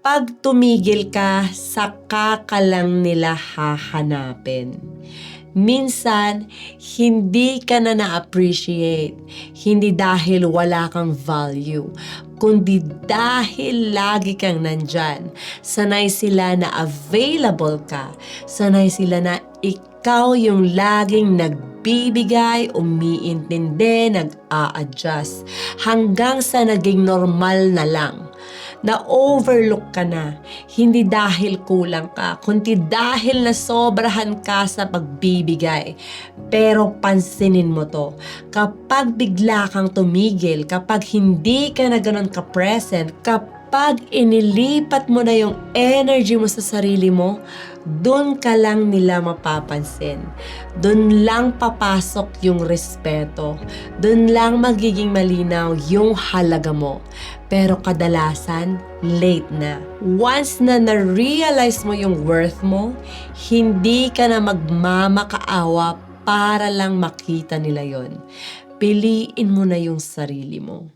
Kapag tumigil ka, saka ka lang nila hahanapin. Minsan, hindi ka na na-appreciate. Hindi dahil wala kang value, kundi dahil lagi kang nandyan. Sanay sila na available ka. Sanay sila na ikaw yung laging nagbibigay, umiintindi, nag-a-adjust. Hanggang sa naging normal na lang. Na-overlook ka na, hindi dahil kulang ka, kundi dahil nasobrahan ka sa pagbibigay. Pero pansinin mo to, kapag bigla kang tumigil, kapag hindi ka na ganun ka-present, kapag inilipat mo na yung energy mo sa sarili mo, doon ka lang nila mapapansin. Doon lang papasok yung respeto. Doon lang magiging malinaw yung halaga mo. Pero kadalasan, late na. Once na na-realize mo yung worth mo, hindi ka na magmamakaawa para lang makita nila yon. Piliin mo na yung sarili mo.